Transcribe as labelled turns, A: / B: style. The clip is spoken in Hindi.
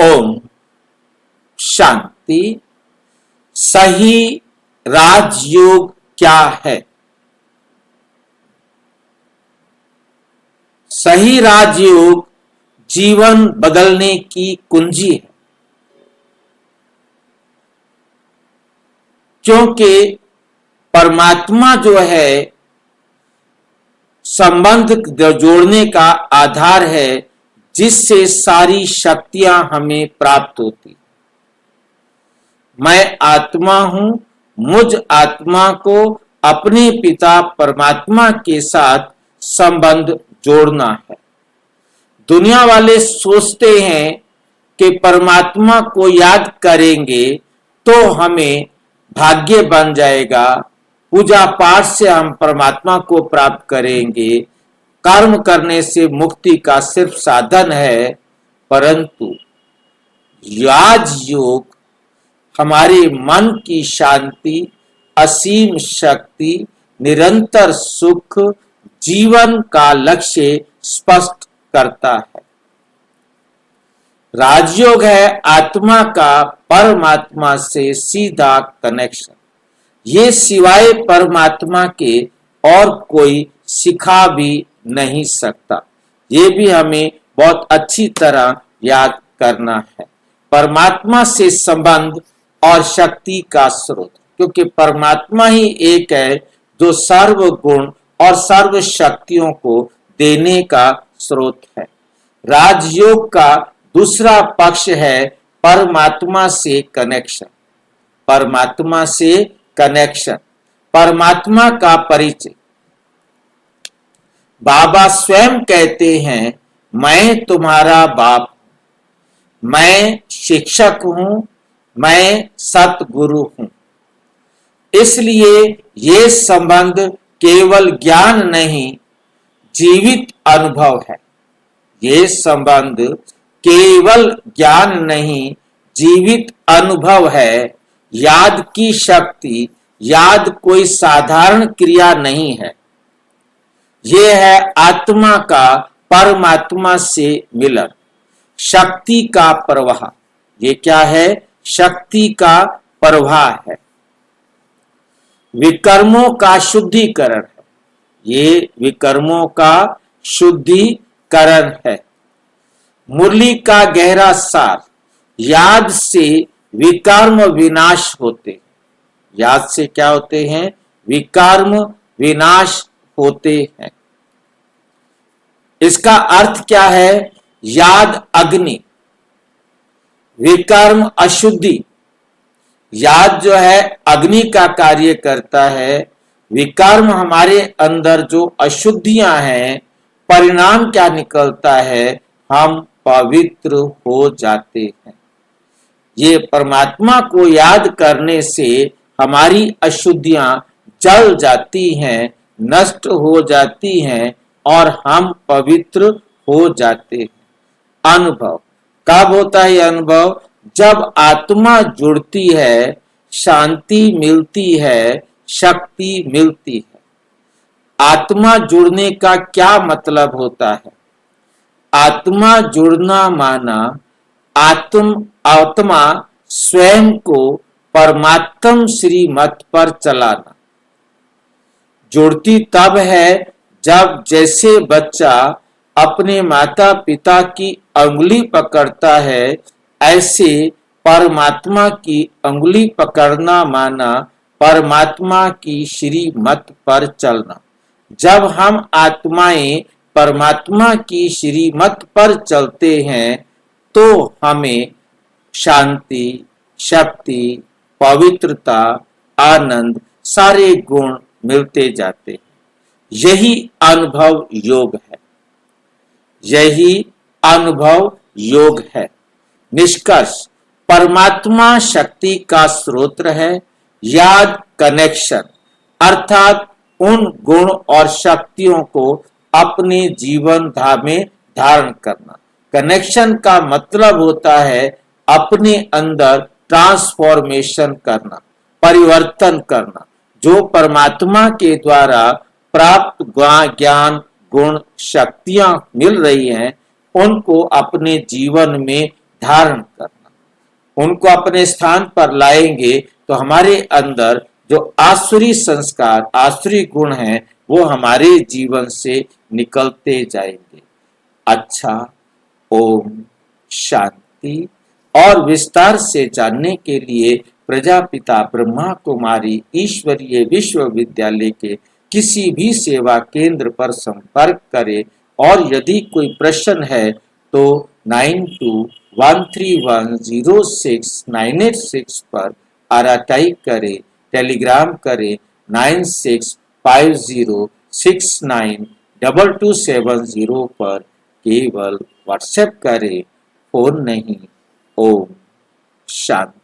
A: ओम शांति। सही राजयोग क्या है? सही राजयोग जीवन बदलने की कुंजी है, क्योंकि परमात्मा जो है संबंध जोड़ने का आधार है, जिससे सारी शक्तियां हमें प्राप्त होती। मैं आत्मा हूं, मुझ आत्मा को अपने पिता परमात्मा के साथ संबंध जोड़ना है। दुनिया वाले सोचते हैं कि परमात्मा को याद करेंगे तो हमें भाग्य बन जाएगा, पूजा पाठ से हम परमात्मा को प्राप्त करेंगे, कर्म करने से मुक्ति का सिर्फ साधन है। परंतु राजयोग हमारे मन की शांति, असीम शक्ति, निरंतर सुख, जीवन का लक्ष्य स्पष्ट करता है। राजयोग है आत्मा का परमात्मा से सीधा कनेक्शन। ये सिवाय परमात्मा के और कोई सिखा भी नहीं सकता। ये भी हमें बहुत अच्छी तरह याद करना है। परमात्मा से संबंध और शक्ति का स्रोत, क्योंकि परमात्मा ही एक है जो सर्व गुण और सर्व शक्तियों को देने का स्रोत है। राजयोग का दूसरा पक्ष है परमात्मा से कनेक्शन। परमात्मा से कनेक्शन, परमात्मा का परिचय। बाबा स्वयं कहते हैं, मैं तुम्हारा बाप, मैं शिक्षक हूं, मैं सतगुरु हूं। इसलिए ये संबंध केवल ज्ञान नहीं, जीवित अनुभव है। ये संबंध केवल ज्ञान नहीं, जीवित अनुभव है। याद की शक्ति, याद कोई साधारण क्रिया नहीं है। ये है आत्मा का परमात्मा से मिलन, शक्ति का प्रवाह। ये क्या है? शक्ति का प्रवाह है। विकर्मों का शुद्धिकरण है। ये विकर्मों का शुद्धिकरण है। मुरली का गहरा सार, याद से विकर्म विनाश होते। याद से क्या होते हैं? विकर्म विनाश होते हैं। इसका अर्थ क्या है? याद अग्नि, विकर्म अशुद्धि। याद जो है अग्नि का कार्य करता है। विकर्म हमारे अंदर जो अशुद्धियां हैं, परिणाम क्या निकलता है? हम पवित्र हो जाते हैं। ये परमात्मा को याद करने से हमारी अशुद्धियां जल जाती हैं, नष्ट हो जाती हैं और हम पवित्र हो जाते हैं। अनुभव कब होता है? अनुभव जब आत्मा जुड़ती है, शांति मिलती है, शक्ति मिलती है। आत्मा जुड़ने का क्या मतलब होता है? आत्मा जुड़ना माना आत्मा स्वयं को परमात्म श्रीमत पर चलाना। जुड़ती तब है जब जैसे बच्चा अपने माता पिता की अंगुली पकड़ता है, ऐसे परमात्मा की अंगुली पकड़ना माना परमात्मा की श्रीमत पर चलना। जब हम आत्माएं परमात्मा की श्रीमत पर चलते हैं तो हमें शांति, शक्ति, पवित्रता, आनंद, सारे गुण मिलते जाते हैं। यही अनुभव योग है। यही अनुभव योग है। निष्कर्ष, परमात्मा शक्ति का स्रोत है। याद कनेक्शन, अर्थात उन गुण और शक्तियों को अपने जीवन में धारण करना। कनेक्शन का मतलब होता है अपने अंदर ट्रांसफॉर्मेशन करना, परिवर्तन करना। जो परमात्मा के द्वारा प्राप्त ज्ञान, गुण, शक्तियां मिल रही हैं, उनको अपने जीवन में धारण करना, उनको अपने स्थान पर लाएंगे तो हमारे अंदर जो आसुरी संस्कार, आसुरी गुण हैं, वो हमारे जीवन से निकलते जाएंगे। अच्छा, ओम शांति। और विस्तार से जानने के लिए प्रजापिता ब्रह्मा कुमारी ईश्वरीय विश्वविद्यालय के किसी भी सेवा केंद्र पर संपर्क करें। और यदि कोई प्रश्न है तो 9213106986 पर आरटीआई करें, टेलीग्राम करें 9650692270 पर, केवल व्हाट्सएप करें, फोन नहीं। ओम शांति।